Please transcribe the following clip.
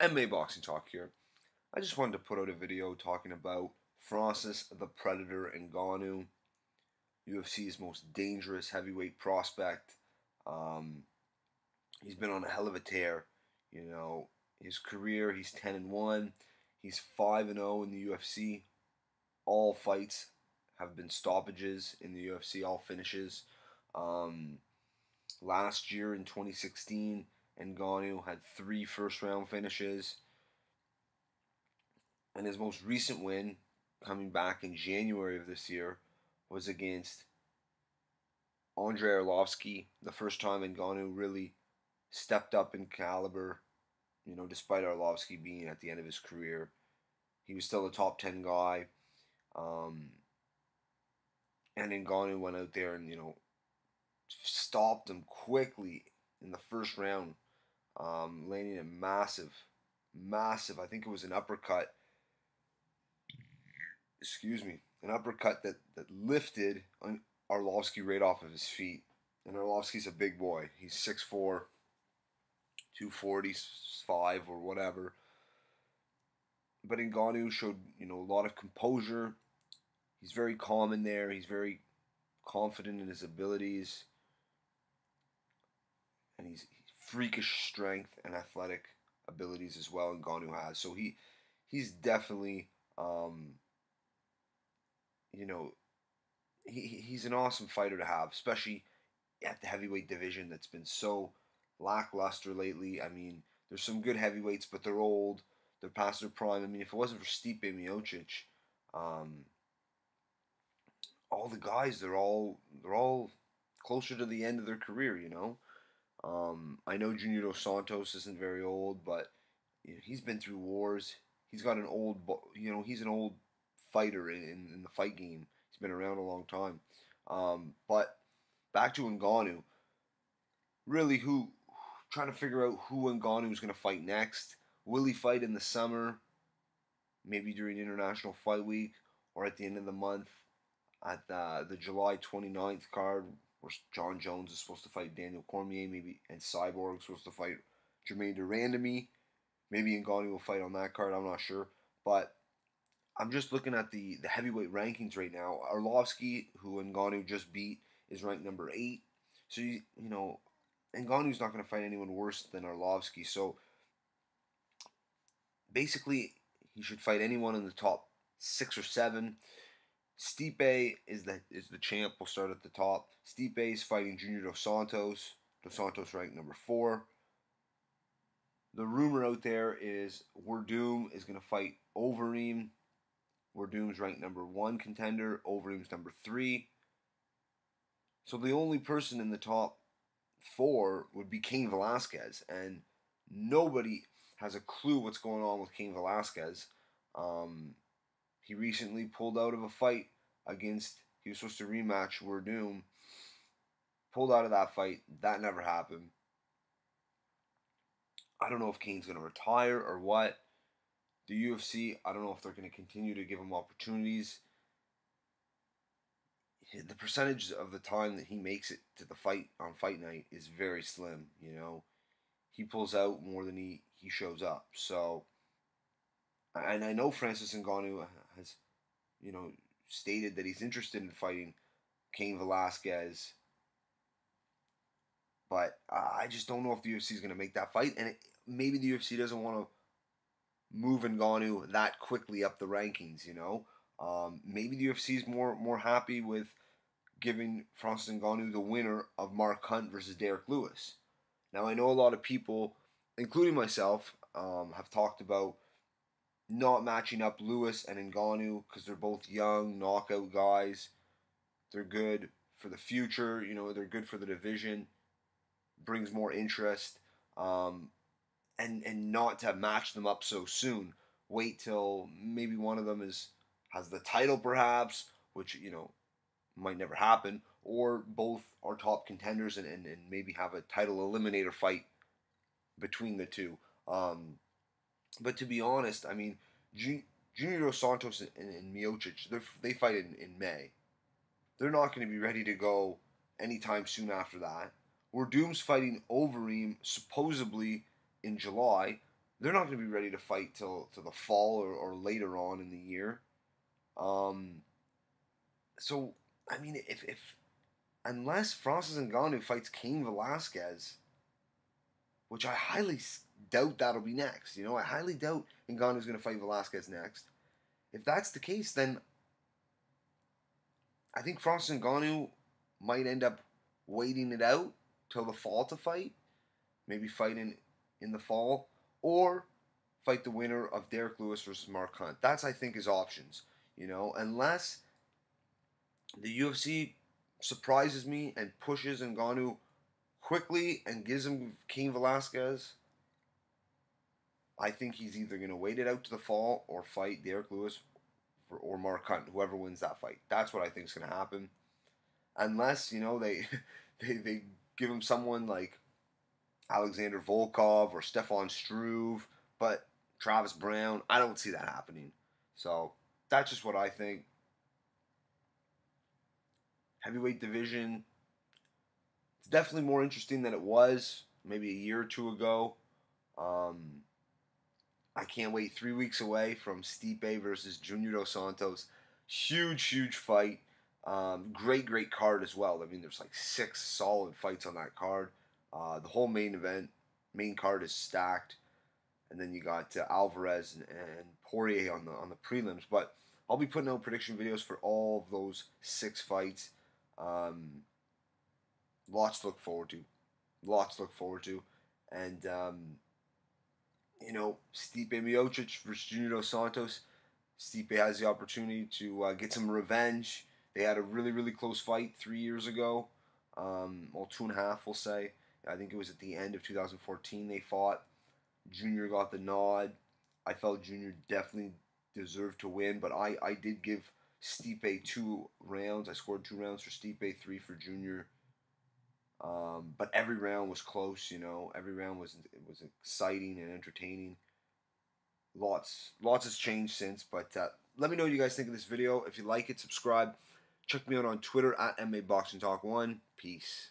MMA Boxing Talk here. I just wanted to put out a video talking about Francis the Predator Ngannou, UFC's most dangerous heavyweight prospect. Um, he's been on a hell of a tear. You know, his career, he's 10-1. He's 5-0 in the UFC. All fights have been stoppages in the UFC, all finishes. Um, Last year in 2016, Ngannou had 3 first round finishes. And his most recent win, coming back in January of this year, was against Andrei Arlovsky. The first time Ngannou really stepped up in caliber. You know, despite Arlovsky being at the end of his career, he was still a top 10 guy. Um, and Ngannou went out there and stopped him quickly in the first round, landing a massive. I think it was an uppercut, excuse me, an uppercut that lifted Arlovsky right off of his feet. And Arlovsky's a big boy. He's 6'4", 245 or whatever. But Ngannou showed, a lot of composure. He's very calm in there. He's very confident in his abilities. And he's freakish strength and athletic abilities as well. Ngannou has. So he's definitely he's an awesome fighter to have, especially at the heavyweight division that's been so lackluster lately. I mean, there's some good heavyweights, but they're old, they're past their prime. I mean, if it wasn't for Stipe Miocic, um, all the guys they're all closer to the end of their career. I know Junior Dos Santos isn't very old, but he's been through wars. He's got an old, he's an old fighter in the fight game. He's been around a long time. But back to Ngannou. Really, trying to figure out who Ngannou is going to fight next. Will he fight in the summer, maybe during International Fight Week, or at the end of the month at the July 29th card, where John Jones is supposed to fight Daniel Cormier, maybe, and Cyborg is supposed to fight Jermaine Durandamy. Maybe Ngannou will fight on that card. I'm not sure, but I'm just looking at the heavyweight rankings right now. Arlovsky, who Ngannou just beat, is ranked number 8. So Ngannou's not going to fight anyone worse than Arlovsky. So basically, he should fight anyone in the top 6 or 7. Stipe is the champ. We'll start at the top. Stipe is fighting Junior Dos Santos. Dos Santos ranked number 4. The rumor out there is Werdum is going to fight Overeem. Werdum's ranked number 1 contender. Overeem's number 3. So the only person in the top 4 would be Cain Velasquez, and nobody has a clue what's going on with Cain Velasquez. He recently pulled out of a fight against, he was supposed to rematch Werdum. Pulled out of that fight. That never happened. I don't know if Cain's going to retire or what. The UFC, I don't know if they're going to continue to give him opportunities. The percentage of the time that he makes it to the fight on fight night is very slim. He pulls out more than he shows up. So, and I know Francis Ngannou has, stated that he's interested in fighting Cain Velasquez, but I just don't know if the UFC is going to make that fight, and maybe the UFC doesn't want to move Ngannou that quickly up the rankings. Maybe the UFC is more happy with giving Francis Ngannou the winner of Mark Hunt versus Derek Lewis. Now, I know a lot of people, including myself, have talked about not matching up Lewis and Ngannou because they're both young, knockout guys. They're good for the future. They're good for the division. Brings more interest. And not to match them up so soon. Wait till maybe one of them has the title perhaps, which, might never happen, or both are top contenders and maybe have a title eliminator fight between the two. But to be honest, I mean, Junior Dos Santos and Miocic, they fight in May. They're not going to be ready to go anytime soon after that. Werdum's fighting Overeem supposedly in July. they're not going to be ready to fight till to the fall or later on in the year. Um, so I mean, if unless Francis Ngannou fights Cain Velasquez, which I highly doubt that'll be next. You know, I highly doubt Ngannou's going to fight Velasquez next. If that's the case, then I think Francis Ngannou might end up waiting it out till the fall to fight. Maybe fighting in the fall, or fight the winner of Derek Lewis versus Mark Hunt. That's, I think, his options. You know, unless the UFC surprises me and pushes Ngannou quickly and gives him Cain Velasquez, I think he's either going to wait it out to the fall or fight Derek Lewis or Mark Hunt, whoever wins that fight. That's what I think is going to happen. Unless, you know, they, they give him someone like Alexander Volkov or Stefan Struve, but Travis Brown, I don't see that happening. So that's just what I think. Heavyweight division, it's definitely more interesting than it was maybe a year or two ago. Um, I can't wait 3 weeks away from Stipe versus Junior Dos Santos. Huge, huge fight. Great card as well. I mean, there's like 6 solid fights on that card. The whole main card is stacked, and then you got Alvarez and Poirier on the prelims. But I'll be putting out prediction videos for all of those 6 fights. Um, Lots to look forward to. Lots to look forward to, and you know, Stipe Miocic versus Junior Dos Santos. Stipe has the opportunity to get some revenge. They had a really close fight 3 years ago. Well, 2.5, we'll say. I think it was at the end of 2014 they fought. Junior got the nod. I felt Junior definitely deserved to win, but I did give Stipe 2 rounds. I scored 2 rounds for Stipe, 3 for Junior. But every round was close, you know. Every round was exciting and entertaining. Lots has changed since, but let me know what you guys think of this video. If you like it, subscribe. Check me out on Twitter at MA Boxing Talk 1. Peace.